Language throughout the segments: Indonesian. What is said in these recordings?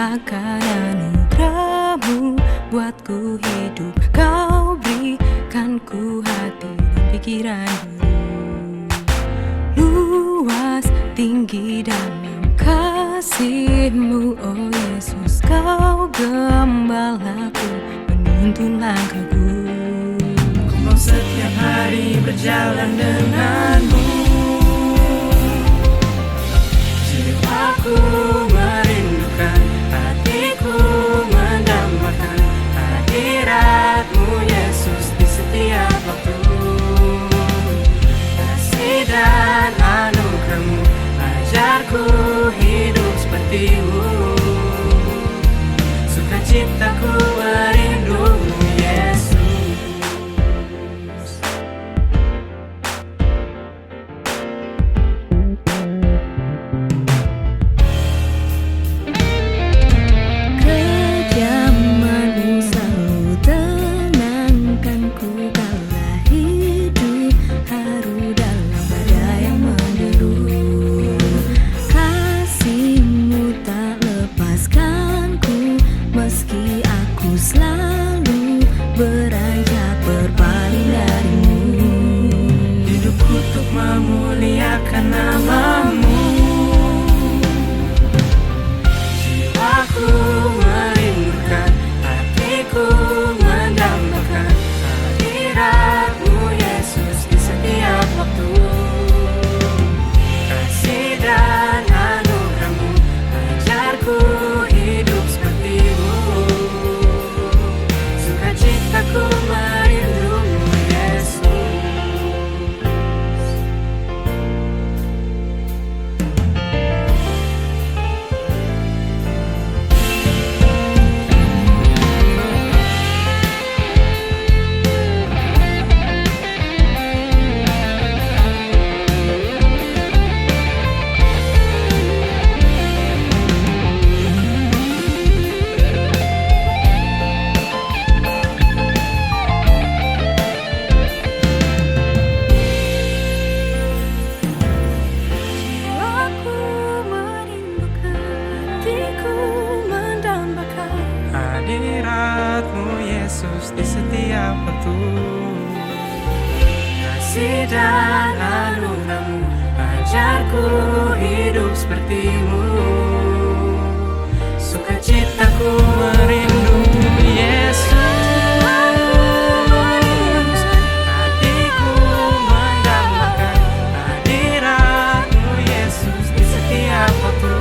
akan anugerah-Mu buatku hidup. Kau berikan ku hati dan pikiran luas, tinggi dalam kasih-Mu, oh Yesus. Kau gembalaku, menuntun langkahku. Ku mau setiap hari berjalan dengan-Mu. Jiwaku merindukan, hatiku mendambakan hadirat-Mu Yesus di setiap waktu. Kasih dan anugerah-Mu ajarku hidup seperti-Mu. Sukacitaku merindu-Mu Yesus. Kediaman-Mu selalu tenangkanku kala hidup haru dalam badai yang menderu. Kasih-Mu tak lepaskanku meski aku selalu beranjak berpaling dari-Mu. Hidupku untuk memuliakan nama-Mu. Jiwaku merindukan, hatiku mendambakan hadirat-Mu Yesus di setiap waktu. Kasih dan anugerah-Mu ajarku hidup seperti-Mu. Sukacitaku merindu-Mu Yesus. Jiwaku merindukan, hatiku mendambakan Hadirat-Mu Yesus di setiap waktu. Kasih dan anugerah-Mu ajarku hidup seperti-Mu. Sukacitaku merindu-Mu Yesus. Hatiku mendambakan hadirat-Mu Yesus di setiap waktu.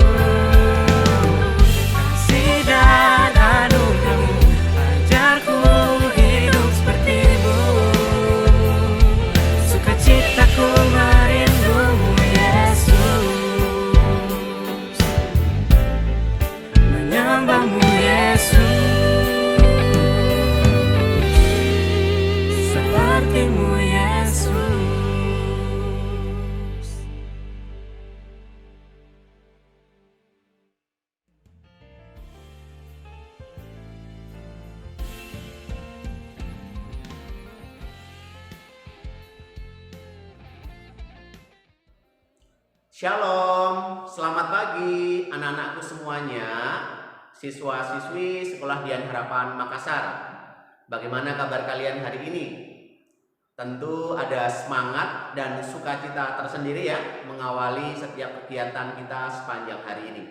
Kasih dan anugerah-Mu ajarku hidup seperti-Mu. Sukacitaku merindu-Mu Yesus. Menyembah-Mu Yesus. Seperti-Mu Yesus. Shalom, selamat pagi anak-anakku semuanya, siswa-siswi Sekolah Dian Harapan Makassar. Bagaimana kabar kalian hari ini? Tentu ada semangat dan sukacita tersendiri ya mengawali setiap kegiatan kita sepanjang hari ini.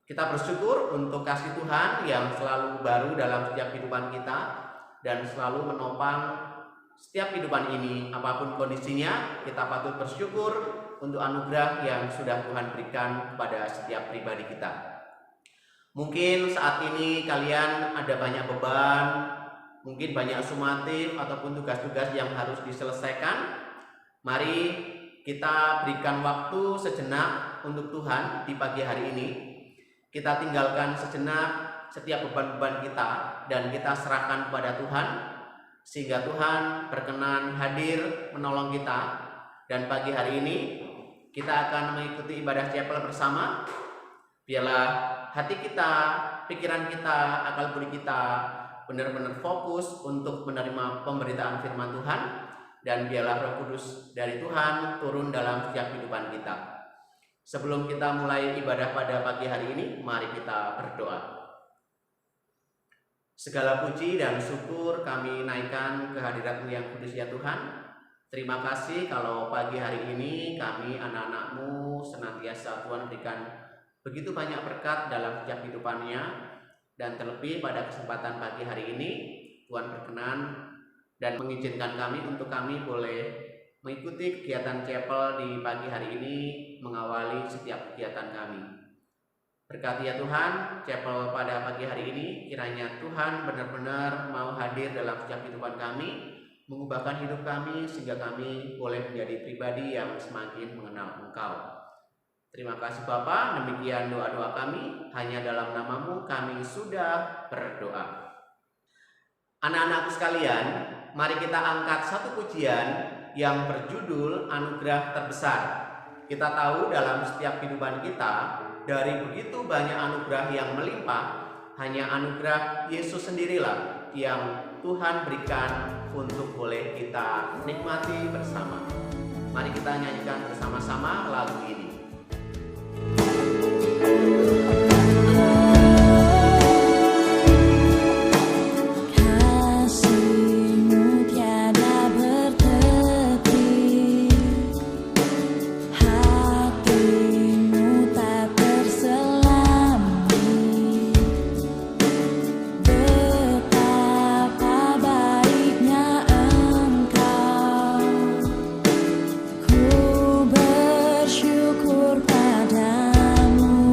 Kita bersyukur untuk kasih Tuhan yang selalu baru dalam setiap kehidupan kita dan selalu menopang setiap kehidupan ini. Apapun kondisinya, kita patut bersyukur untuk anugerah yang sudah Tuhan berikan kepada setiap pribadi kita. Mungkin saat ini kalian ada banyak beban, mungkin banyak sumatif ataupun tugas-tugas yang harus diselesaikan. Mari kita berikan waktu sejenak untuk Tuhan di pagi hari ini. Kita tinggalkan sejenak setiap beban-beban kita dan kita serahkan kepada Tuhan, sehingga Tuhan berkenan hadir menolong kita. Dan pagi hari ini kita akan mengikuti ibadah chapel bersama. Biarlah hati kita, pikiran kita, akal budi kita benar-benar fokus untuk menerima pemberitaan firman Tuhan. Dan biarlah Roh Kudus dari Tuhan turun dalam setiap kehidupan kita. Sebelum kita mulai ibadah pada pagi hari ini, mari kita berdoa. Segala puji dan syukur kami naikkan kehadirat-Mu yang kudus ya Tuhan. Terima kasih kalau pagi hari ini kami anak-anak-Mu senantiasa Tuhan berikan begitu banyak berkat dalam setiap kehidupannya. Dan terlebih pada kesempatan pagi hari ini, Tuhan berkenan dan mengizinkan kami untuk kami boleh mengikuti kegiatan chapel di pagi hari ini, mengawali setiap kegiatan kami. Berkati ya Tuhan, chapel pada pagi hari ini, kiranya Tuhan benar-benar mau hadir dalam setiap kehidupan kami, mengubahkan hidup kami sehingga kami boleh menjadi pribadi yang semakin mengenal Engkau. Terima kasih Bapa, demikian doa-doa kami, hanya dalam nama-Mu kami sudah berdoa. Anak-anakku sekalian, mari kita angkat satu pujian yang berjudul Anugerah Terbesar. Kita tahu dalam setiap kehidupan kita, dari begitu banyak anugerah yang melimpah, hanya anugerah Yesus sendirilah yang Tuhan berikan untuk boleh kita nikmati bersama. Mari kita nyanyikan bersama-sama lagu ini. Bersyukur padamu.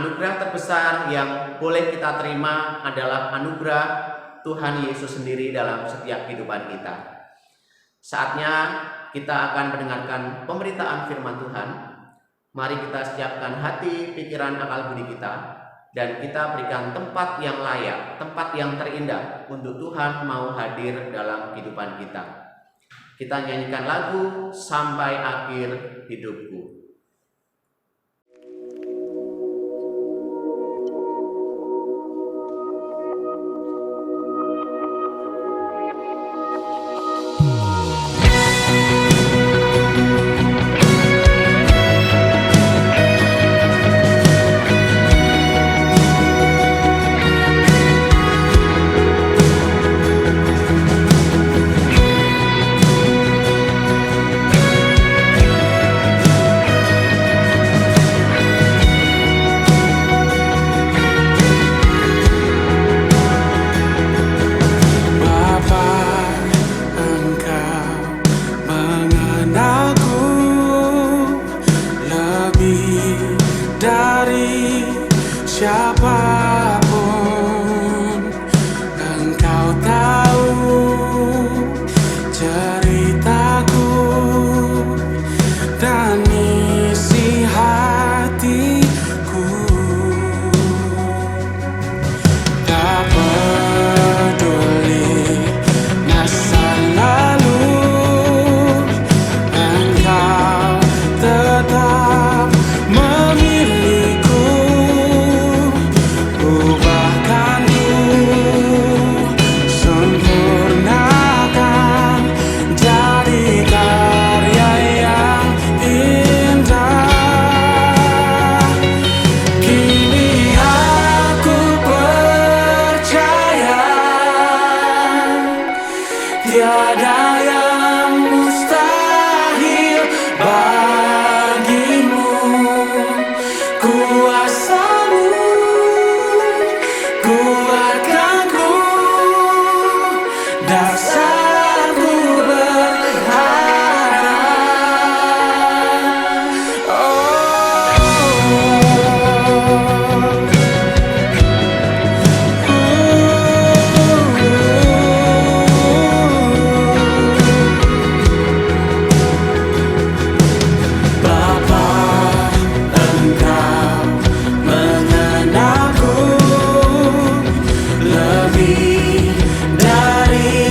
anugerah terbesar yang boleh kita terima adalah anugerah Tuhan Yesus sendiri dalam setiap kehidupan kita. Saatnya kita akan mendengarkan pemberitaan firman Tuhan. Mari kita siapkan hati, pikiran, akal budi kita, dan kita berikan tempat yang layak, tempat yang terindah untuk Tuhan mau hadir dalam kehidupan kita. Kita nyanyikan lagu Sampai Akhir Hidupku. Siapapun engkau tahu ceritaku dan isi hatiku. Tak peduli masa lalu, engkau tetap memilihku. Ubahkan ku, sempurnakan jadi karya yang indah. Kini aku percaya tiada yang mustahil bagimu. Kuasamu kuatkanku, dasarku berharap. Bapa, engkau mengenalku lebih dari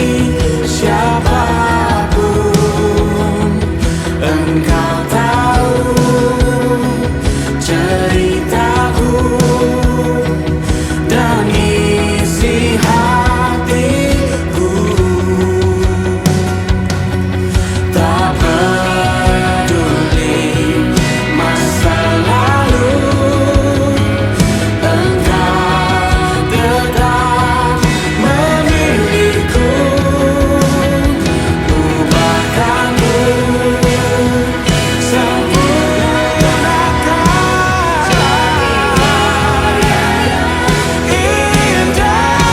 siapapun. Engkau tahu ceritaku dan isi hatiku. Tak peduli masa lalu, engkau tetap memilihku. Ubahkanku, sempurnakan indah.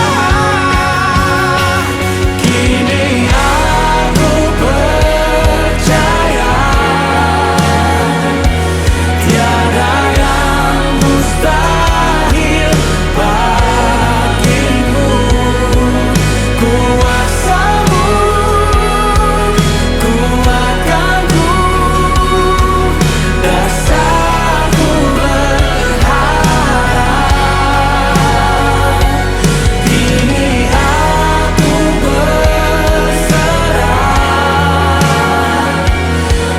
Kini aku percaya tiada yang mustahil bagimu. Kuasamu kuatkanku, dasarku berharap. Kini aku berserah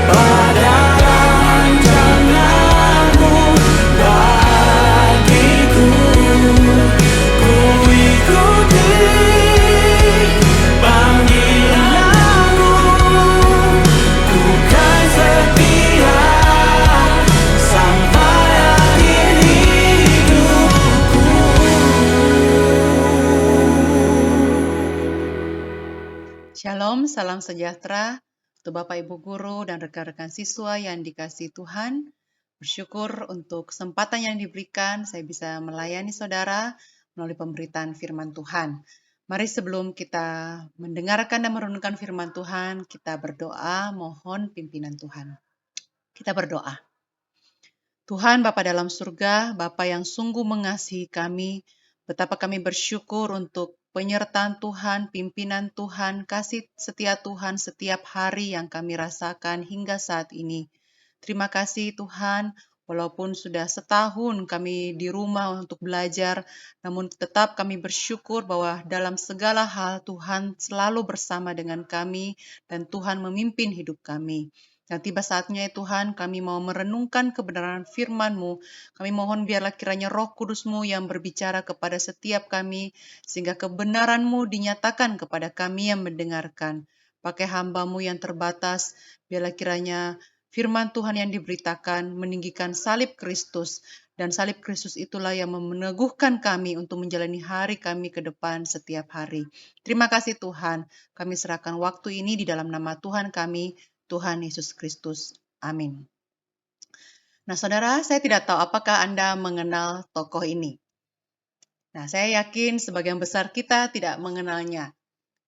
pada rancanganmu bagiku. Ku ikuti panggilanmu, ku kan setia sampai akhir hidupku. Shalom, salam sejahtera untuk Bapak Ibu Guru dan rekan-rekan siswa yang dikasihi Tuhan. Bersyukur untuk kesempatan yang diberikan saya bisa melayani saudara melalui pemberitaan firman Tuhan. Mari sebelum kita mendengarkan dan merenungkan firman Tuhan, kita berdoa mohon pimpinan Tuhan. Kita berdoa. Tuhan Bapa dalam surga, Bapa yang sungguh mengasihi kami, betapa kami bersyukur untuk penyertaan Tuhan, pimpinan Tuhan, kasih setia Tuhan setiap hari yang kami rasakan hingga saat ini. Terima kasih Tuhan, walaupun sudah setahun kami di rumah untuk belajar, namun tetap kami bersyukur bahwa dalam segala hal Tuhan selalu bersama dengan kami dan Tuhan memimpin hidup kami. Dan tiba saatnya ya Tuhan, kami mau merenungkan kebenaran firman-Mu. Kami mohon biarlah kiranya Roh Kudus-Mu yang berbicara kepada setiap kami, sehingga kebenaran-Mu dinyatakan kepada kami yang mendengarkan. Pakai hamba-Mu yang terbatas, biarlah kiranya firman Tuhan yang diberitakan meninggikan salib Kristus, dan salib Kristus itulah yang meneguhkan kami untuk menjalani hari kami ke depan setiap hari. Terima kasih Tuhan, kami serahkan waktu ini di dalam nama Tuhan kami, Tuhan Yesus Kristus. Amin. Nah, saudara, saya tidak tahu apakah Anda mengenal tokoh ini. Nah, saya yakin sebagian besar kita tidak mengenalnya.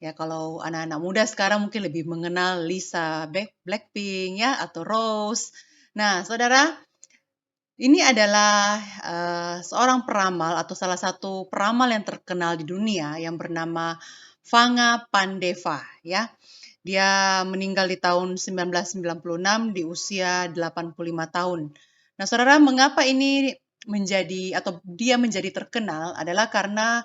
Ya, kalau anak-anak muda sekarang mungkin lebih mengenal Lisa Blackpink ya, atau Rose. Nah, saudara, ini adalah seorang peramal atau salah satu peramal yang terkenal di dunia yang bernama Vanga Pandeva ya. Dia meninggal di tahun 1996 di usia 85 tahun. Nah, saudara, mengapa ini dia menjadi terkenal adalah karena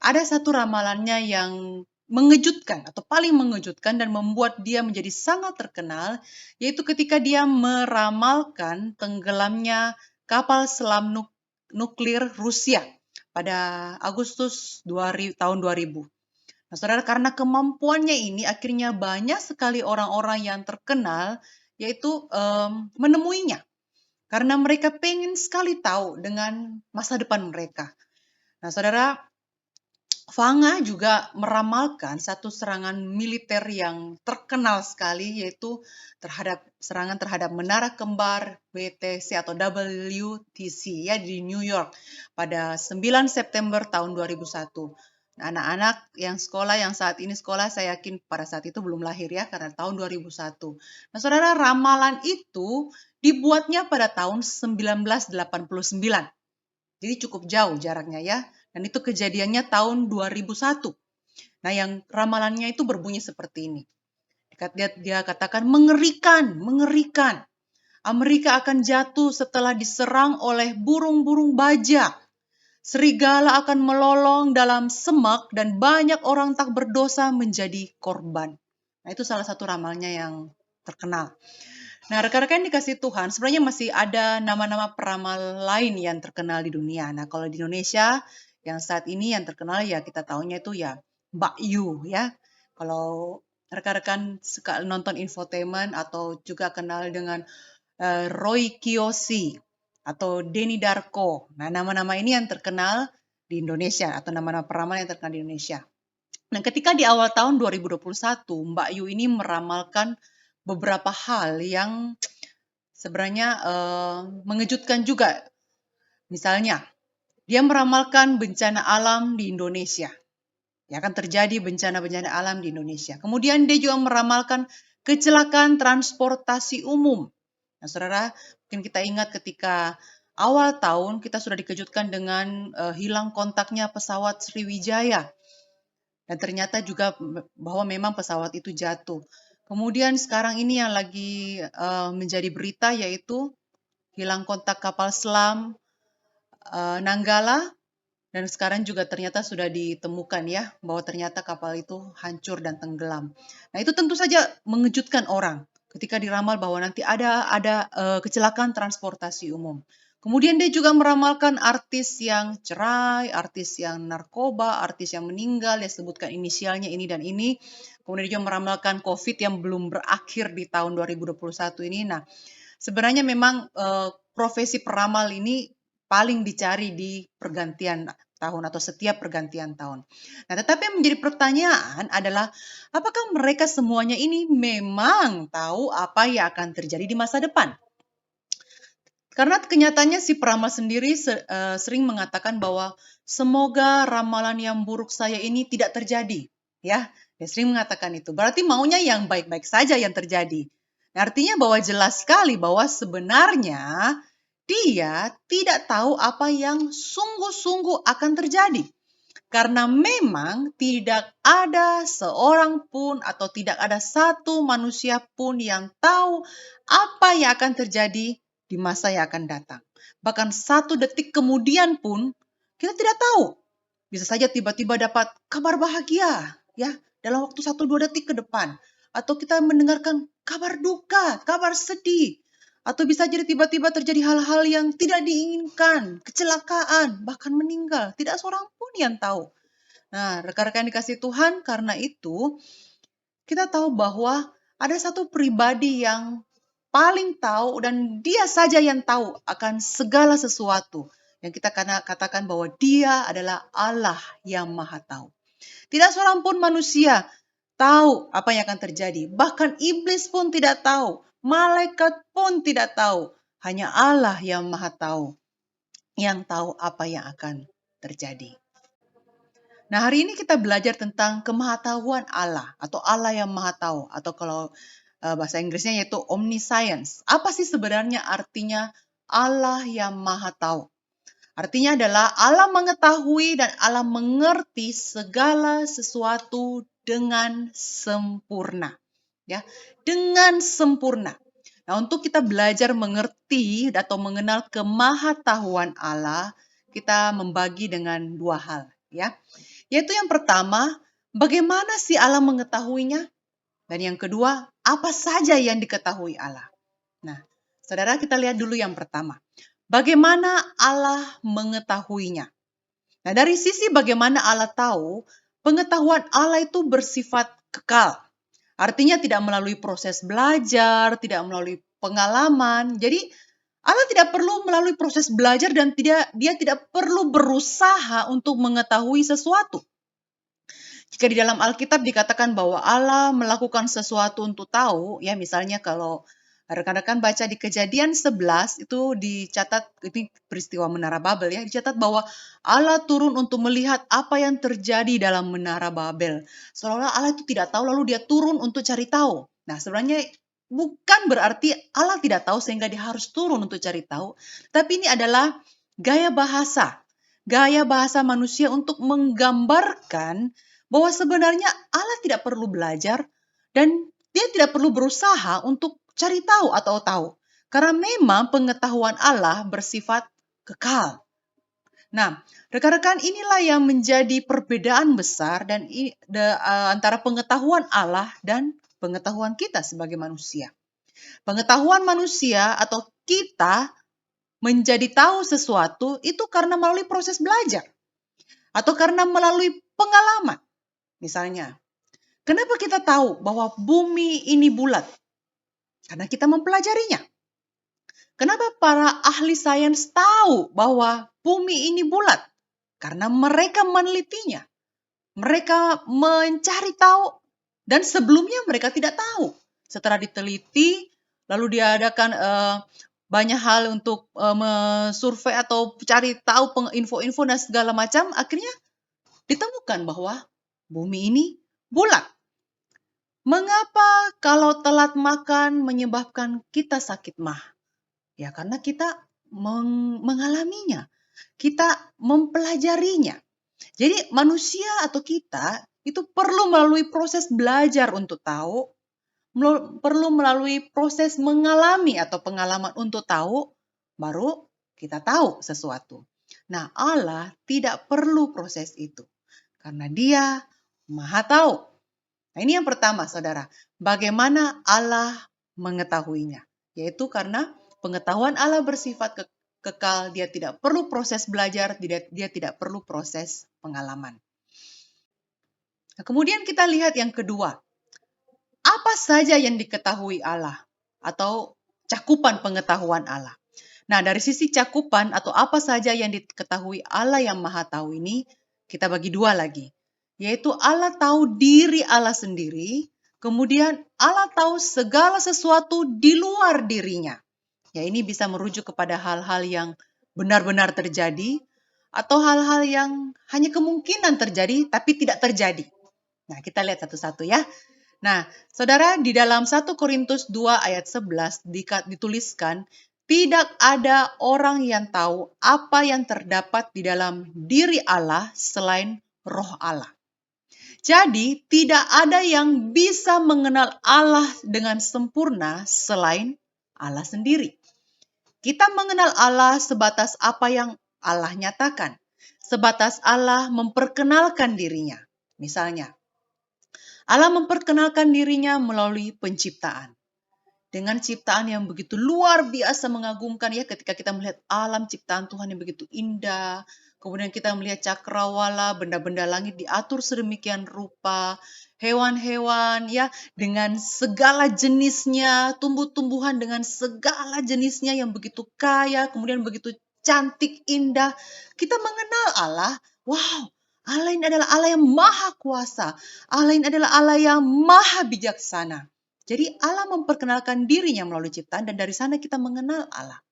ada satu ramalannya yang mengejutkan atau paling mengejutkan dan membuat dia menjadi sangat terkenal, yaitu ketika dia meramalkan tenggelamnya kapal selam nuklir Rusia pada Agustus tahun 2000. Nah, saudara, karena kemampuannya ini akhirnya banyak sekali orang-orang yang terkenal yaitu menemuinya. Karena mereka pengen sekali tahu dengan masa depan mereka. Nah, saudara, Vanga juga meramalkan satu serangan militer yang terkenal sekali yaitu serangan terhadap menara kembar WTC atau WTC ya di New York pada 9 September tahun 2001. Anak-anak yang saat ini sekolah, saya yakin pada saat itu belum lahir ya, karena tahun 2001. Nah, saudara, ramalan itu dibuatnya pada tahun 1989. Jadi cukup jauh jaraknya ya. Dan itu kejadiannya tahun 2001. Nah, yang ramalannya itu berbunyi seperti ini. Dia katakan, mengerikan, mengerikan. Amerika akan jatuh setelah diserang oleh burung-burung baja. Serigala akan melolong dalam semak dan banyak orang tak berdosa menjadi korban. Nah, itu salah satu ramalnya yang terkenal. Nah, rekan-rekan dikasih Tuhan, sebenarnya masih ada nama-nama peramal lain yang terkenal di dunia. Nah, kalau di Indonesia, yang saat ini yang terkenal ya kita tahunya itu ya Mbak Yu ya. Kalau rekan-rekan suka nonton infotainment atau juga kenal dengan Roy Kiyoshi atau Denny Darko. Nah, nama-nama ini yang terkenal di Indonesia atau nama-nama peramal yang terkenal di Indonesia. Nah, ketika di awal tahun 2021, Mbak Yu ini meramalkan beberapa hal yang sebenarnya mengejutkan juga. Misalnya, dia meramalkan bencana alam di Indonesia. Ya, akan terjadi bencana-bencana alam di Indonesia. Kemudian dia juga meramalkan kecelakaan transportasi umum. Nah, saudara, mungkin kita ingat ketika awal tahun kita sudah dikejutkan dengan hilang kontaknya pesawat Sriwijaya. Dan ternyata juga bahwa memang pesawat itu jatuh. Kemudian sekarang ini yang lagi menjadi berita yaitu hilang kontak kapal selam Nanggala, dan sekarang juga ternyata sudah ditemukan ya bahwa ternyata kapal itu hancur dan tenggelam. Nah, itu tentu saja mengejutkan orang ketika diramal bahwa nanti ada kecelakaan transportasi umum. Kemudian dia juga meramalkan artis yang cerai, artis yang narkoba, artis yang meninggal, dia sebutkan inisialnya ini dan ini. Kemudian dia juga meramalkan COVID yang belum berakhir di tahun 2021 ini. Nah, sebenarnya memang profesi peramal ini paling dicari di pergantian tahun atau setiap pergantian tahun. Nah, tetapi yang menjadi pertanyaan adalah apakah mereka semuanya ini memang tahu apa yang akan terjadi di masa depan? Karena kenyataannya si peramal sendiri sering mengatakan bahwa semoga ramalan yang buruk saya ini tidak terjadi. Ya, dia sering mengatakan itu. Berarti maunya yang baik-baik saja yang terjadi. Nah, artinya bahwa jelas sekali bahwa sebenarnya dia tidak tahu apa yang sungguh-sungguh akan terjadi. Karena memang tidak ada seorang pun atau tidak ada satu manusia pun yang tahu apa yang akan terjadi di masa yang akan datang. Bahkan 1 detik kemudian pun kita tidak tahu. Bisa saja tiba-tiba dapat kabar bahagia ya dalam waktu 1-2 detik ke depan. Atau kita mendengarkan kabar duka, kabar sedih. Atau bisa jadi tiba-tiba terjadi hal-hal yang tidak diinginkan, kecelakaan, bahkan meninggal. Tidak seorang pun yang tahu. Nah, rekan-rekan dikasih Tuhan, karena itu kita tahu bahwa ada satu pribadi yang paling tahu dan dia saja yang tahu akan segala sesuatu. Yang kita katakan bahwa dia adalah Allah yang Maha Tahu. Tidak seorang pun manusia tahu apa yang akan terjadi. Bahkan iblis pun tidak tahu. Malaikat pun tidak tahu. Hanya Allah yang Maha Tahu. Yang tahu apa yang akan terjadi. Nah, hari ini kita belajar tentang kemahatauan Allah atau Allah yang Maha Tahu atau kalau bahasa Inggrisnya yaitu omniscience. Apa sih sebenarnya artinya Allah yang Maha Tahu? Artinya adalah Allah mengetahui dan Allah mengerti segala sesuatu dengan sempurna. Ya, dengan sempurna. Nah, untuk kita belajar mengerti atau mengenal kemahatauan Allah, kita membagi dengan 2 hal, ya. Yaitu yang pertama, bagaimana sih Allah mengetahuinya? Dan yang kedua, apa saja yang diketahui Allah? Nah, saudara, kita lihat dulu yang pertama. Bagaimana Allah mengetahuinya? Nah, dari sisi bagaimana Allah tahu, pengetahuan Allah itu bersifat kekal. Artinya tidak melalui proses belajar, tidak melalui pengalaman. Jadi, Allah tidak perlu melalui proses belajar dan dia tidak perlu berusaha untuk mengetahui sesuatu. Jika di dalam Alkitab dikatakan bahwa Allah melakukan sesuatu untuk tahu, ya misalnya kalau rekan-rekan baca di Kejadian 11 itu dicatat, ini peristiwa Menara Babel ya, dicatat bahwa Allah turun untuk melihat apa yang terjadi dalam Menara Babel. Seolah-olah Allah itu tidak tahu lalu dia turun untuk cari tahu. Nah, sebenarnya bukan berarti Allah tidak tahu sehingga dia harus turun untuk cari tahu, tapi ini adalah gaya bahasa manusia untuk menggambarkan bahwa sebenarnya Allah tidak perlu belajar dan dia tidak perlu berusaha untuk cari tahu atau tahu. Karena memang pengetahuan Allah bersifat kekal. Nah, rekan-rekan, inilah yang menjadi perbedaan besar dan antara pengetahuan Allah dan pengetahuan kita sebagai manusia. Pengetahuan manusia atau kita menjadi tahu sesuatu itu karena melalui proses belajar. Atau karena melalui pengalaman. Misalnya, kenapa kita tahu bahwa bumi ini bulat? Karena kita mempelajarinya. Kenapa para ahli sains tahu bahwa bumi ini bulat? Karena mereka menelitinya. Mereka mencari tahu dan sebelumnya mereka tidak tahu. Setelah diteliti, lalu diadakan banyak hal untuk survei atau cari tahu info-info dan segala macam, akhirnya ditemukan bahwa bumi ini bulat. Mengapa kalau telat makan menyebabkan kita sakit mah? Ya karena kita mengalaminya. Kita mempelajarinya. Jadi manusia atau kita itu perlu melalui proses belajar untuk tahu, perlu melalui proses mengalami atau pengalaman untuk tahu, baru kita tahu sesuatu. Nah, Allah tidak perlu proses itu. Karena dia Maha Tahu. Nah, ini yang pertama, saudara. Bagaimana Allah mengetahuinya? Yaitu karena pengetahuan Allah bersifat kekal, dia tidak perlu proses belajar, dia tidak perlu proses pengalaman. Nah, kemudian kita lihat yang kedua. Apa saja yang diketahui Allah? Atau cakupan pengetahuan Allah. Nah, dari sisi cakupan atau apa saja yang diketahui Allah yang Maha Tahu ini, kita bagi 2 lagi. Yaitu Allah tahu diri Allah sendiri, kemudian Allah tahu segala sesuatu di luar dirinya. Ya, ini bisa merujuk kepada hal-hal yang benar-benar terjadi, atau hal-hal yang hanya kemungkinan terjadi, tapi tidak terjadi. Nah, kita lihat satu-satu ya. Nah, saudara, di dalam 1 Korintus 2 ayat 11 dituliskan, tidak ada orang yang tahu apa yang terdapat di dalam diri Allah selain Roh Allah. Jadi, tidak ada yang bisa mengenal Allah dengan sempurna selain Allah sendiri. Kita mengenal Allah sebatas apa yang Allah nyatakan, sebatas Allah memperkenalkan dirinya. Misalnya, Allah memperkenalkan dirinya melalui penciptaan. Dengan ciptaan yang begitu luar biasa mengagumkan ya, ketika kita melihat alam ciptaan Tuhan yang begitu indah, kemudian kita melihat cakrawala, benda-benda langit diatur sedemikian rupa, hewan-hewan ya dengan segala jenisnya, tumbuh-tumbuhan dengan segala jenisnya yang begitu kaya, kemudian begitu cantik, indah. Kita mengenal Allah, wow, Allah ini adalah Allah yang maha kuasa, Allah ini adalah Allah yang maha bijaksana. Jadi Allah memperkenalkan dirinya melalui ciptaan dan dari sana kita mengenal Allah.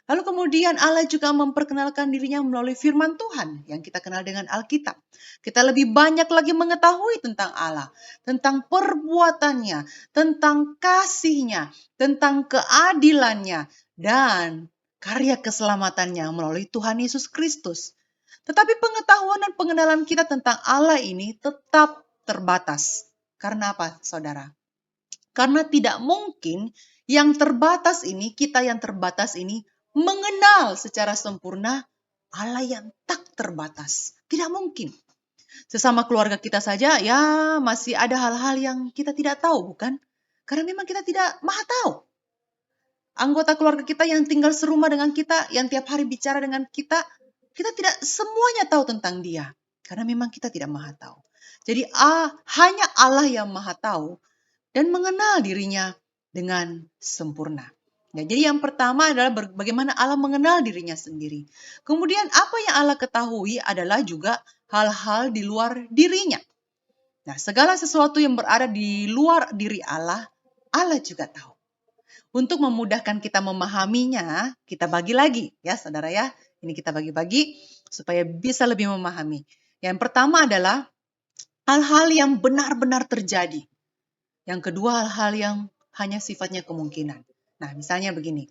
Lalu kemudian Allah juga memperkenalkan dirinya melalui firman Tuhan yang kita kenal dengan Alkitab. Kita lebih banyak lagi mengetahui tentang Allah, tentang perbuatannya, tentang kasihnya, tentang keadilannya, dan karya keselamatannya melalui Tuhan Yesus Kristus. Tetapi pengetahuan dan pengenalan kita tentang Allah ini tetap terbatas. Karena apa, saudara? Karena tidak mungkin yang terbatas ini, kita yang terbatas ini, mengenal secara sempurna Allah yang tak terbatas. Tidak mungkin. Sesama keluarga kita saja, ya masih ada hal-hal yang kita tidak tahu, bukan? Karena memang kita tidak maha tahu. Anggota keluarga kita yang tinggal serumah dengan kita, yang tiap hari bicara dengan kita tidak semuanya tahu tentang dia. Karena memang kita tidak maha tahu. Jadi hanya Allah yang maha tahu dan mengenal dirinya dengan sempurna. Nah, jadi yang pertama adalah bagaimana Allah mengenal dirinya sendiri. Kemudian apa yang Allah ketahui adalah juga hal-hal di luar dirinya. Nah, segala sesuatu yang berada di luar diri Allah, Allah juga tahu. Untuk memudahkan kita memahaminya, kita bagi lagi ya saudara ya. Ini kita bagi-bagi supaya bisa lebih memahami. Yang pertama adalah hal-hal yang benar-benar terjadi. Yang kedua, hal-hal yang hanya sifatnya kemungkinan. Nah, misalnya begini.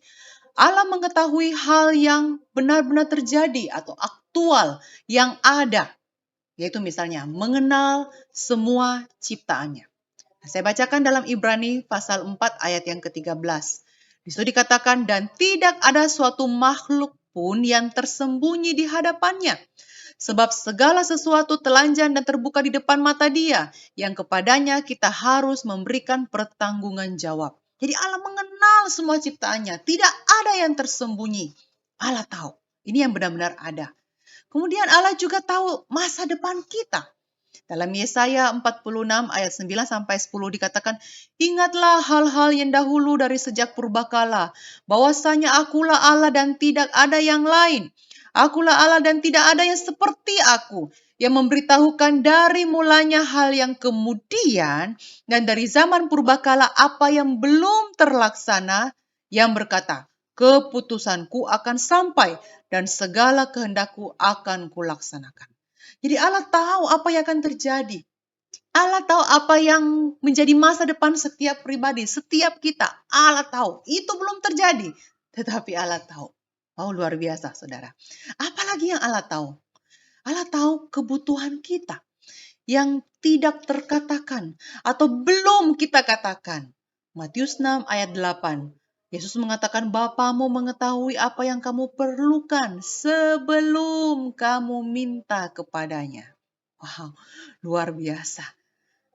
Allah mengetahui hal yang benar-benar terjadi atau aktual yang ada. Yaitu misalnya mengenal semua ciptaannya. Nah, saya bacakan dalam Ibrani pasal 4 ayat yang ke-13. Di situ dikatakan, dan tidak ada suatu makhluk pun yang tersembunyi di hadapannya. Sebab segala sesuatu telanjang dan terbuka di depan mata Dia, yang kepadanya kita harus memberikan pertanggungan jawab. Jadi Allah mengenal semua ciptaannya, tidak ada yang tersembunyi. Allah tahu, ini yang benar-benar ada. Kemudian Allah juga tahu masa depan kita. Dalam Yesaya 46 ayat 9 sampai 10 dikatakan, ingatlah hal-hal yang dahulu dari sejak purbakala, bahwasanya akulah Allah dan tidak ada yang lain. Akulah Allah dan tidak ada yang seperti aku, yang memberitahukan dari mulanya hal yang kemudian dan dari zaman purbakala apa yang belum terlaksana, yang berkata, keputusanku akan sampai dan segala kehendakku akan kulaksanakan. Jadi Allah tahu apa yang akan terjadi. Allah tahu apa yang menjadi masa depan setiap pribadi, setiap kita. Allah tahu, itu belum terjadi, tetapi Allah tahu. Oh, luar biasa, saudara. Apalagi yang Allah tahu? Allah tahu kebutuhan kita yang tidak terkatakan atau belum kita katakan. Matius 6 ayat 8. Yesus mengatakan, Bapamu mengetahui apa yang kamu perlukan sebelum kamu minta kepadanya. Wow, luar biasa.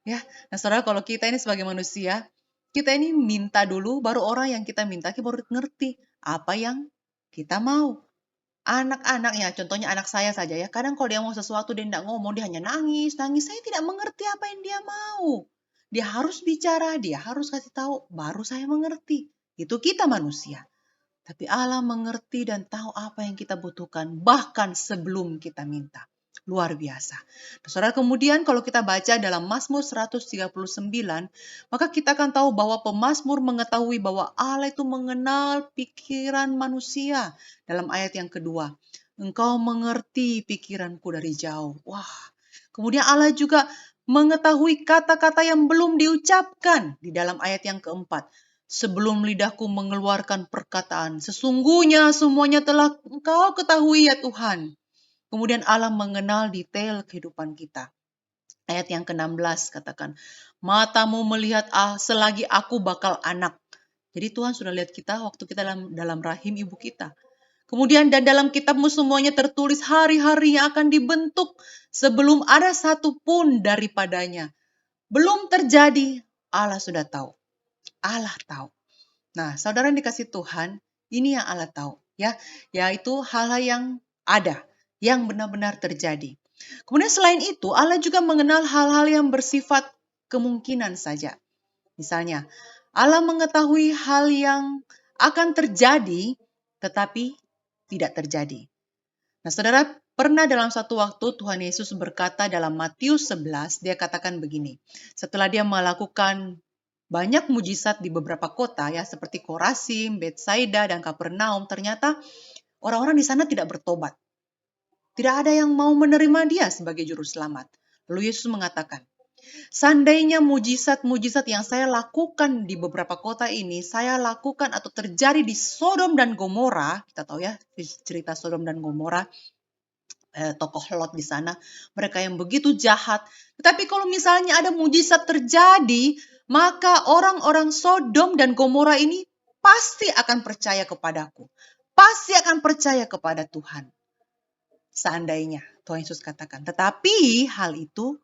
Ya, nah saudara, kalau kita ini sebagai manusia, kita ini minta dulu, baru orang yang kita minta, kita baru ngerti apa yang kita mau. Anak-anak ya, contohnya anak saya saja ya. Kadang kalau dia mau sesuatu, dia tidak ngomong, dia hanya nangis. Saya tidak mengerti apa yang dia mau. Dia harus bicara, dia harus kasih tahu, baru saya mengerti. Itu kita manusia. Tapi Allah mengerti dan tahu apa yang kita butuhkan, bahkan sebelum kita minta. Luar biasa. Nah, saudara, kemudian kalau kita baca dalam Mazmur 139, maka kita akan tahu bahwa pemazmur mengetahui bahwa Allah itu mengenal pikiran manusia. Dalam ayat yang kedua, Engkau mengerti pikiranku dari jauh. Wah, kemudian Allah juga mengetahui kata-kata yang belum diucapkan di dalam ayat yang keempat. sebelum lidahku mengeluarkan perkataan. Sesungguhnya semuanya telah Engkau ketahui ya Tuhan. Kemudian Allah mengenal detail kehidupan kita. Ayat yang ke-16 katakan, matamu melihat selagi aku bakal anak. Jadi Tuhan sudah lihat kita waktu kita dalam rahim ibu kita. Kemudian dan dalam kitabmu semuanya tertulis hari-hari yang akan dibentuk sebelum ada satu pun daripadanya. Belum terjadi, Allah sudah tahu. Allah tahu. Nah, saudara yang dikasih Tuhan, ini yang Allah tahu, ya, yaitu hal-hal yang ada, yang benar-benar terjadi. Kemudian selain itu, Allah juga mengenal hal-hal yang bersifat kemungkinan saja. Misalnya, Allah mengetahui hal yang akan terjadi, tetapi tidak terjadi. Nah, saudara, pernah dalam satu waktu Tuhan Yesus berkata dalam Matius 11, dia katakan begini, setelah dia melakukan banyak mujizat di beberapa kota, ya seperti Korasim, Betsaida, dan Kapernaum, ternyata orang-orang di sana tidak bertobat. Tidak ada yang mau menerima dia sebagai juru selamat. Lalu Yesus mengatakan, seandainya mujizat-mujizat yang saya lakukan di beberapa kota ini, saya lakukan atau terjadi di Sodom dan Gomora, kita tahu ya cerita Sodom dan Gomora, tokoh Lot di sana, mereka yang begitu jahat. Tetapi kalau misalnya ada mujizat terjadi, maka orang-orang Sodom dan Gomora ini pasti akan percaya kepadaku. Pasti akan percaya kepada Tuhan. Seandainya, Tuhan Yesus katakan. Tetapi hal itu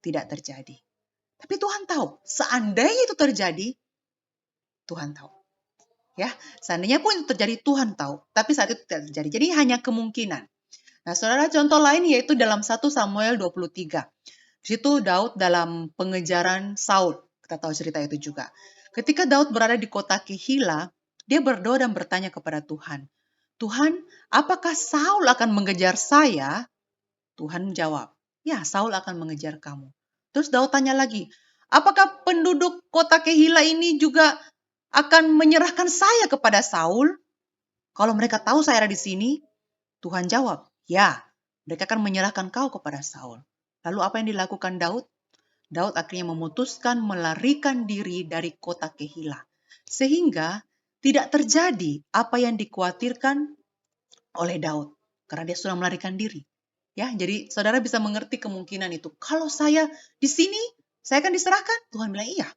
tidak terjadi. Tapi Tuhan tahu, seandainya itu terjadi, Tuhan tahu. Ya, seandainya pun itu terjadi, Tuhan tahu. Tapi saat itu tidak terjadi. Jadi hanya kemungkinan. Nah, saudara, contoh lain yaitu dalam 1 Samuel 23. Di situ Daud dalam pengejaran Saul. Kita tahu cerita itu juga. Ketika Daud berada di kota Kehila, dia berdoa dan bertanya kepada Tuhan. Tuhan, apakah Saul akan mengejar saya? Tuhan menjawab, ya, Saul akan mengejar kamu. Terus Daud tanya lagi, apakah penduduk kota Kehila ini juga akan menyerahkan saya kepada Saul? Kalau mereka tahu saya ada di sini, Tuhan jawab, ya, mereka akan menyerahkan kau kepada Saul. Lalu apa yang dilakukan Daud? Daud akhirnya memutuskan melarikan diri dari kota Kehila. Sehingga tidak terjadi apa yang dikhawatirkan oleh Daud. Karena dia sudah melarikan diri. Ya, jadi saudara bisa mengerti kemungkinan itu. Kalau saya di sini, saya akan diserahkan. Tuhan bilang, iya.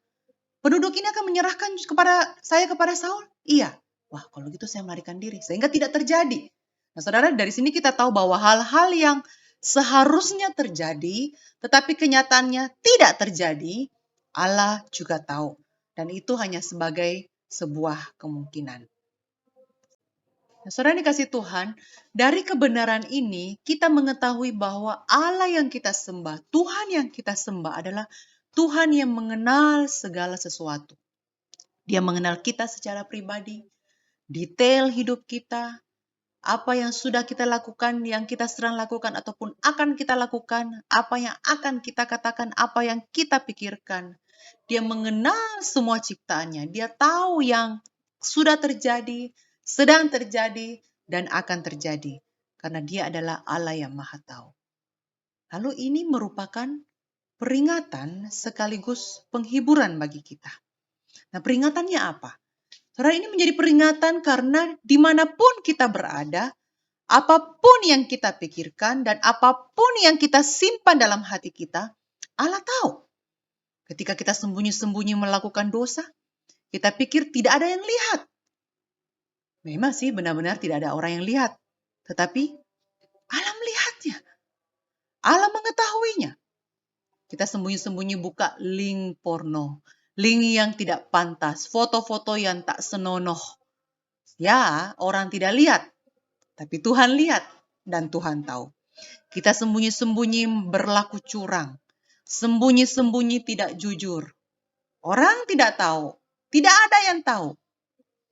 Penduduk ini akan menyerahkan kepada Saul? Iya. Wah, kalau gitu saya melarikan diri. Sehingga tidak terjadi. Nah, saudara, dari sini kita tahu bahwa hal-hal yang seharusnya terjadi, tetapi kenyataannya tidak terjadi, Allah juga tahu. Dan itu hanya sebagai sebuah kemungkinan. Nah, saudara dikasih Tuhan, dari kebenaran ini kita mengetahui bahwa Allah yang kita sembah, Tuhan yang kita sembah adalah Tuhan yang mengenal segala sesuatu. Dia mengenal kita secara pribadi, detail hidup kita, apa yang sudah kita lakukan, yang kita sedang lakukan ataupun akan kita lakukan, apa yang akan kita katakan, apa yang kita pikirkan. Dia mengenal semua ciptaannya, dia tahu yang sudah terjadi, sedang terjadi, dan akan terjadi. Karena dia adalah Allah yang Maha Tahu. Lalu ini merupakan peringatan sekaligus penghiburan bagi kita. Nah, peringatannya apa? Saudara, ini menjadi peringatan karena dimanapun kita berada, apapun yang kita pikirkan dan apapun yang kita simpan dalam hati kita, Allah tahu. Ketika kita sembunyi-sembunyi melakukan dosa, kita pikir tidak ada yang lihat. Memang sih benar-benar tidak ada orang yang lihat. Tetapi Allah melihatnya. Allah mengetahuinya. Kita sembunyi-sembunyi buka link porno. Link yang tidak pantas. Foto-foto yang tak senonoh. Ya, orang tidak lihat. Tapi Tuhan lihat dan Tuhan tahu. Kita sembunyi-sembunyi berlaku curang. Sembunyi-sembunyi tidak jujur. Orang tidak tahu. Tidak ada yang tahu.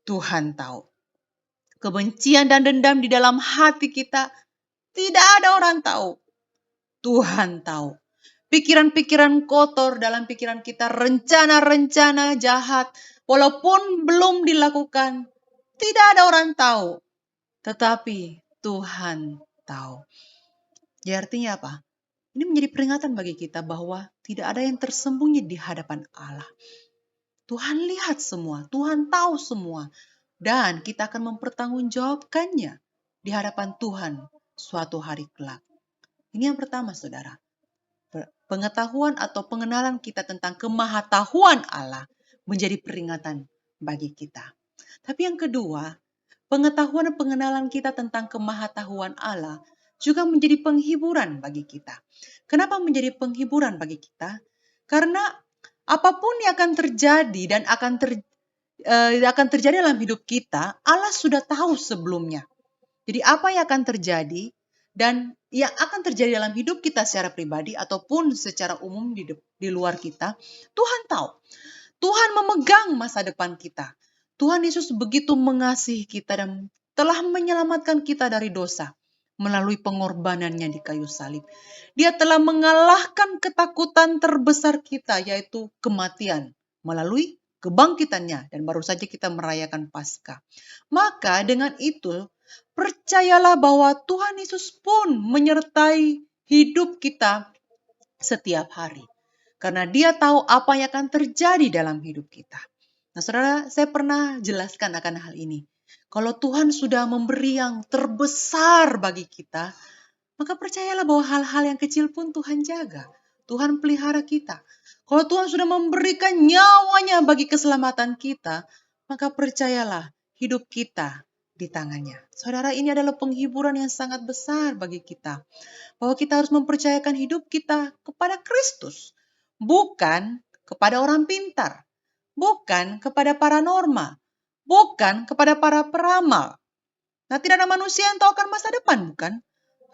Tuhan tahu. Kebencian dan dendam di dalam hati kita, tidak ada orang tahu. Tuhan tahu. Pikiran-pikiran kotor dalam pikiran kita, rencana-rencana jahat, walaupun belum dilakukan, tidak ada orang tahu. Tetapi Tuhan tahu. Jadi artinya apa? Ini menjadi peringatan bagi kita bahwa tidak ada yang tersembunyi di hadapan Allah. Tuhan lihat semua, Tuhan tahu semua. Dan kita akan mempertanggungjawabkannya di hadapan Tuhan suatu hari kelak. Ini yang pertama, saudara. Pengetahuan atau pengenalan kita tentang kemahatauan Allah menjadi peringatan bagi kita. Tapi yang kedua, pengetahuan dan pengenalan kita tentang kemahatauan Allah juga menjadi penghiburan bagi kita. Kenapa menjadi penghiburan bagi kita? Karena apapun yang akan terjadi dan akan terjadi dalam hidup kita, Allah sudah tahu sebelumnya. Jadi apa yang akan terjadi dan yang akan terjadi dalam hidup kita secara pribadi ataupun secara umum di luar kita, Tuhan tahu. Tuhan memegang masa depan kita. Tuhan Yesus begitu mengasihi kita dan telah menyelamatkan kita dari dosa melalui pengorbanannya di kayu salib. Dia telah mengalahkan ketakutan terbesar kita, yaitu kematian, melalui kebangkitannya, dan baru saja kita merayakan Paskah. Maka dengan itu, percayalah bahwa Tuhan Yesus pun menyertai hidup kita setiap hari. Karena dia tahu apa yang akan terjadi dalam hidup kita. Nah, saudara, saya pernah jelaskan akan hal ini. Kalau Tuhan sudah memberi yang terbesar bagi kita, maka percayalah bahwa hal-hal yang kecil pun Tuhan jaga. Tuhan pelihara kita. Kalau Tuhan sudah memberikan nyawanya bagi keselamatan kita, maka percayalah hidup kita di tangannya. Saudara, ini adalah penghiburan yang sangat besar bagi kita. Bahwa kita harus mempercayakan hidup kita kepada Kristus. Bukan kepada orang pintar. Bukan kepada paranormal. Bukan kepada para peramal. Nah, tidak ada manusia yang tahu akan masa depan, bukan?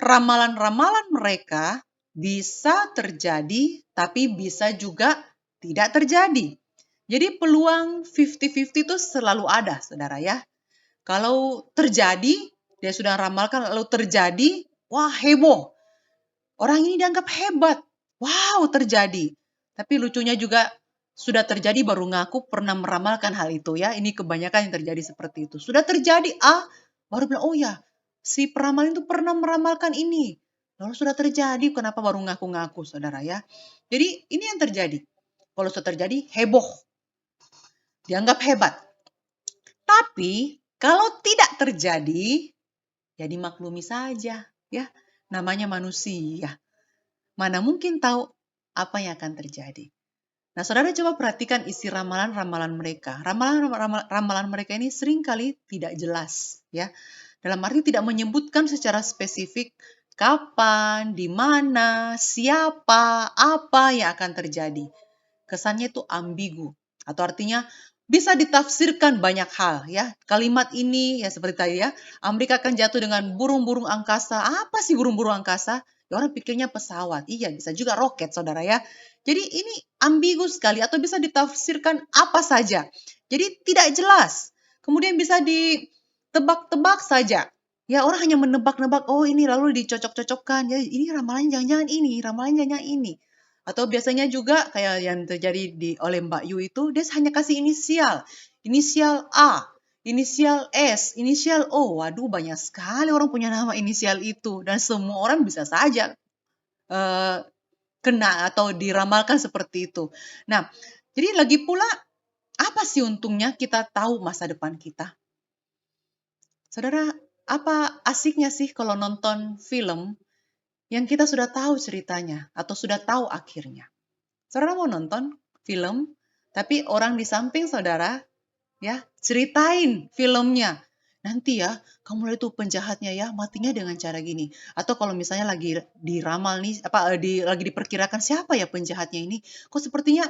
Ramalan-ramalan mereka bisa terjadi, tapi bisa juga tidak terjadi. Jadi peluang 50-50 itu selalu ada, saudara ya. Kalau terjadi, dia sudah ramalkan, lalu terjadi, wah heboh. Orang ini dianggap hebat. Wow, terjadi. Tapi lucunya juga sudah terjadi baru ngaku pernah meramalkan hal itu ya. Ini kebanyakan yang terjadi seperti itu. Sudah terjadi baru bilang, oh ya, si peramal itu pernah meramalkan ini. Lalu sudah terjadi, kenapa baru ngaku-ngaku, saudara ya. Jadi ini yang terjadi. Kalau sudah terjadi, heboh. Dianggap hebat. Tapi kalau tidak terjadi, ya dimaklumi saja ya. Namanya manusia. Mana mungkin tahu apa yang akan terjadi. Nah, saudara coba perhatikan isi ramalan-ramalan mereka. Ramalan mereka ini seringkali tidak jelas ya. Dalam arti tidak menyebutkan secara spesifik kapan, di mana, siapa, apa yang akan terjadi. Kesannya itu ambigu atau artinya bisa ditafsirkan banyak hal ya. Kalimat ini ya seperti tadi ya, Amerika akan jatuh dengan burung-burung angkasa. Apa sih burung-burung angkasa? Ya orang pikirnya pesawat. Iya, bisa juga roket, saudara ya. Jadi ini ambigu sekali atau bisa ditafsirkan apa saja. Jadi tidak jelas. Kemudian bisa ditebak-tebak saja. Ya orang hanya menebak-nebak, oh ini lalu dicocok-cocokkan. Ya ini ramalan jangan-jangan ini, ramalan jangan-jangan ini. Atau biasanya juga kayak yang terjadi oleh Mbak Yu itu, dia hanya kasih inisial. Inisial A, inisial S, inisial O. Waduh, banyak sekali orang punya nama inisial itu. Dan semua orang bisa saja kena atau diramalkan seperti itu. Nah, jadi lagi pula, apa sih untungnya kita tahu masa depan kita? Saudara, apa asiknya sih kalau nonton film yang kita sudah tahu ceritanya atau sudah tahu akhirnya? Saudara mau nonton film, tapi orang di samping saudara ya ceritain filmnya. Nanti ya, kamu lihat tuh penjahatnya ya, matinya dengan cara gini. Atau kalau misalnya lagi diramal nih, lagi diperkirakan siapa ya penjahatnya ini? Kok sepertinya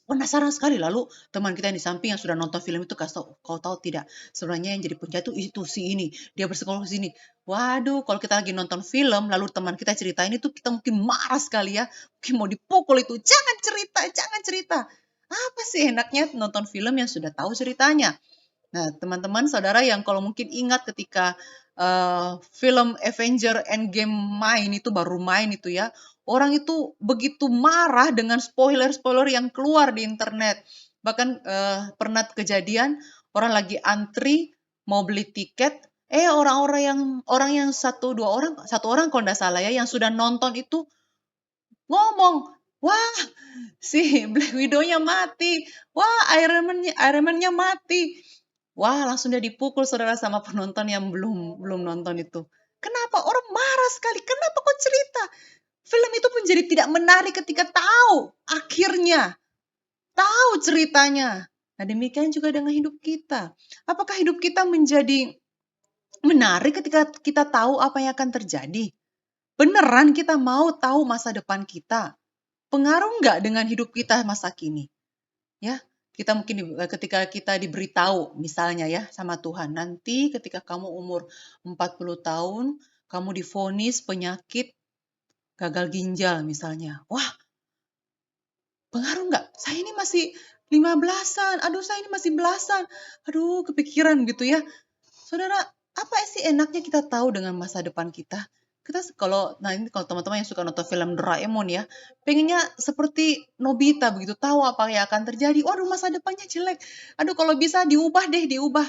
penasaran sekali. Lalu teman kita yang di samping yang sudah nonton film itu kasih tahu, kau tahu tidak, sebenarnya yang jadi penjahat itu si ini, dia bersekolah di sini. Waduh, kalau kita lagi nonton film, lalu teman kita ceritain itu, kita mungkin marah sekali ya, mungkin mau dipukul itu. Jangan cerita. Apa sih enaknya nonton film yang sudah tahu ceritanya? Nah, teman-teman, saudara yang kalau mungkin ingat ketika film Avenger Endgame baru main itu ya, orang itu begitu marah dengan spoiler-spoiler yang keluar di internet. Bahkan pernah kejadian orang lagi antri mau beli tiket, orang yang satu orang kalau tidak salah ya, yang sudah nonton itu ngomong, Wah, si Black Widow-nya mati. Wah, Iron Man-nya mati. Wah, langsung dia dipukul saudara sama penonton yang belum belum nonton itu. Kenapa? Orang marah sekali. Kenapa kau cerita? Film itu menjadi tidak menarik ketika tahu akhirnya, tahu ceritanya. Nah, demikian juga dengan hidup kita. Apakah hidup kita menjadi menarik ketika kita tahu apa yang akan terjadi? Beneran kita mau tahu masa depan kita? Pengaruh nggak dengan hidup kita masa kini? Ya, kita mungkin ketika kita diberitahu misalnya ya sama Tuhan, nanti ketika kamu umur 40 tahun, kamu divonis penyakit gagal ginjal misalnya. Wah, pengaruh nggak? Saya ini masih 15-an, aduh saya ini masih belasan, aduh kepikiran gitu ya. Saudara, apa sih enaknya kita tahu dengan masa depan kita? Kita nah ini kalau teman-teman yang suka nonton film Doraemon ya, pengennya seperti Nobita begitu, tahu apa yang akan terjadi. Waduh, masa depannya jelek. Aduh, kalau bisa diubah deh, diubah.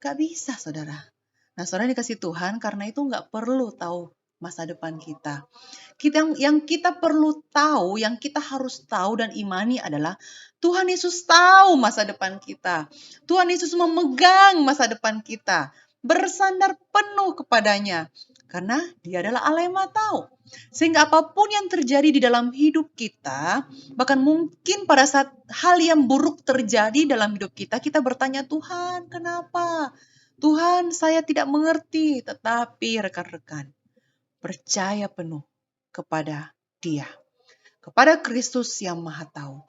Gak bisa, saudara. Nah, saudara dikasih Tuhan, karena itu nggak perlu tahu masa depan kita. Yang kita perlu tahu, yang kita harus tahu dan imani adalah Tuhan Yesus tahu masa depan kita. Tuhan Yesus memegang masa depan kita. Bersandar penuh kepadanya. Karena dia adalah Allah yang Maha Tahu. Sehingga apapun yang terjadi di dalam hidup kita, bahkan mungkin pada saat hal yang buruk terjadi dalam hidup kita, kita bertanya, Tuhan, kenapa? Tuhan, saya tidak mengerti. Tetapi rekan-rekan, percaya penuh kepada Dia, kepada Kristus yang Maha Tahu.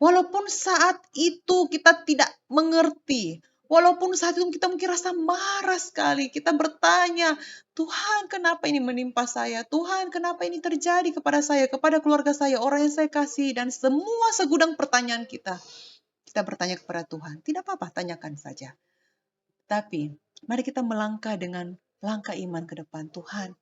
Walaupun saat itu kita tidak mengerti, walaupun saat itu kita mungkin rasa marah sekali, kita bertanya, Tuhan kenapa ini menimpa saya? Tuhan kenapa ini terjadi kepada saya, kepada keluarga saya, orang yang saya kasih, dan semua segudang pertanyaan kita. Kita bertanya kepada Tuhan, tidak apa-apa, tanyakan saja. Tapi mari kita melangkah dengan langkah iman ke depan. Tuhan,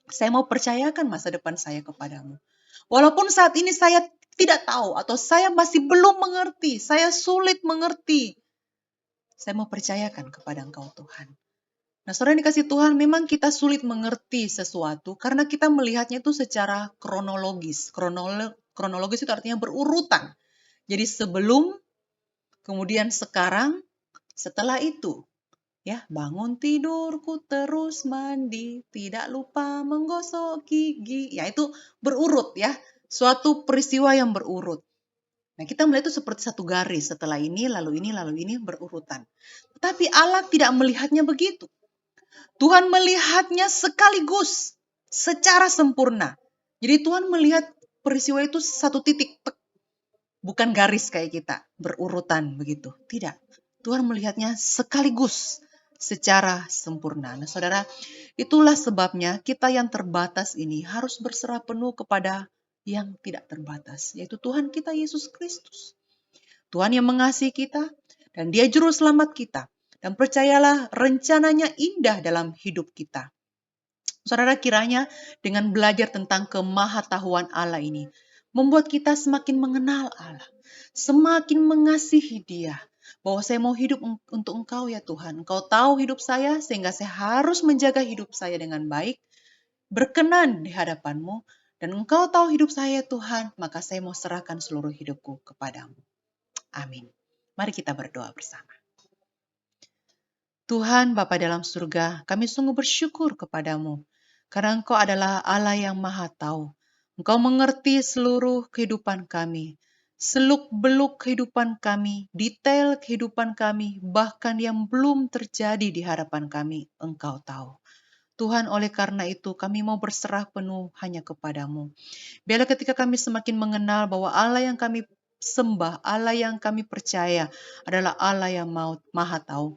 saya mau percayakan masa depan saya kepadamu. Walaupun saat ini saya tidak tahu atau saya masih belum mengerti, saya sulit mengerti. Saya mau percayakan kepada Engkau Tuhan. Nah, saudara dikasih Tuhan, memang kita sulit mengerti sesuatu karena kita melihatnya itu secara kronologis. Kronologis itu artinya berurutan. Jadi sebelum, kemudian sekarang, setelah itu. Ya, bangun tidurku terus mandi, tidak lupa menggosok gigi. Ya, itu berurut ya. Suatu peristiwa yang berurut. Nah, kita melihat itu seperti satu garis. Setelah ini, lalu ini berurutan. Tetapi Allah tidak melihatnya begitu. Tuhan melihatnya sekaligus, secara sempurna. Jadi Tuhan melihat peristiwa itu satu titik, bukan garis kayak kita, berurutan begitu. Tidak. Tuhan melihatnya sekaligus, secara sempurna. Nah, saudara, itulah sebabnya kita yang terbatas ini harus berserah penuh kepada yang tidak terbatas, yaitu Tuhan kita Yesus Kristus. Tuhan yang mengasihi kita, dan Dia juru selamat kita. Dan percayalah, rencananya indah dalam hidup kita. Saudara, kiranya dengan belajar tentang kemahatahuan Allah ini, membuat kita semakin mengenal Allah, semakin mengasihi Dia. Bahwa saya mau hidup untuk Engkau ya Tuhan. Engkau tahu hidup saya sehingga saya harus menjaga hidup saya dengan baik, berkenan di hadapan-Mu. Dan Engkau tahu hidup saya Tuhan, maka saya mau serahkan seluruh hidupku kepadamu. Amin. Mari kita berdoa bersama. Tuhan Bapa dalam surga, kami sungguh bersyukur kepadamu. Karena Engkau adalah Allah yang Maha Tahu. Engkau mengerti seluruh kehidupan kami. Seluk-beluk kehidupan kami, detail kehidupan kami, bahkan yang belum terjadi di hadapan kami, Engkau tahu. Tuhan, oleh karena itu kami mau berserah penuh hanya kepadamu. Biarlah ketika kami semakin mengenal bahwa Allah yang kami sembah, Allah yang kami percaya adalah Allah yang Maha Tahu.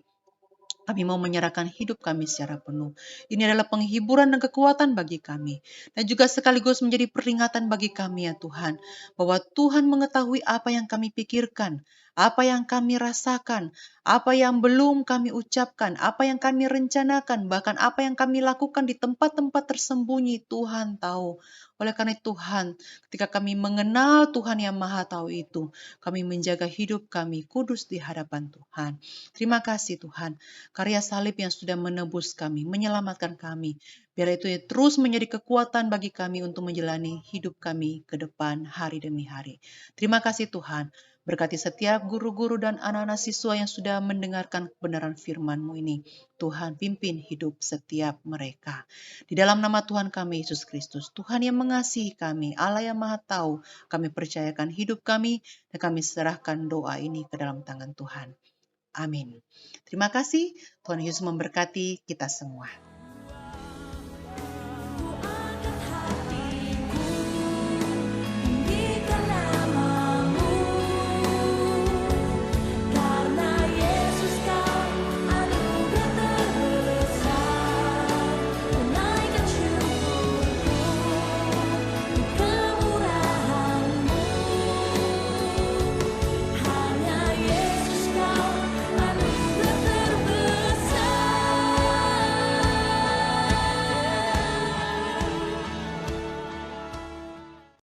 Kami mau menyerahkan hidup kami secara penuh. Ini adalah penghiburan dan kekuatan bagi kami. Dan juga sekaligus menjadi peringatan bagi kami ya Tuhan. Bahwa Tuhan mengetahui apa yang kami pikirkan, apa yang kami rasakan, apa yang belum kami ucapkan, apa yang kami rencanakan, bahkan apa yang kami lakukan di tempat-tempat tersembunyi. Tuhan tahu. Oleh karena itu Tuhan, ketika kami mengenal Tuhan yang Maha Tahu itu, kami menjaga hidup kami kudus di hadapan Tuhan. Terima kasih Tuhan. Karya salib yang sudah menebus kami, menyelamatkan kami. Biar itu terus menjadi kekuatan bagi kami untuk menjalani hidup kami ke depan hari demi hari. Terima kasih Tuhan. Berkati setiap guru-guru dan anak-anak siswa yang sudah mendengarkan kebenaran firman-Mu ini. Tuhan pimpin hidup setiap mereka. Di dalam nama Tuhan kami Yesus Kristus, Tuhan yang mengasihi kami, Allah yang Maha Tahu, kami percayakan hidup kami dan kami serahkan doa ini ke dalam tangan Tuhan. Amin. Terima kasih. Tuhan Yesus memberkati kita semua.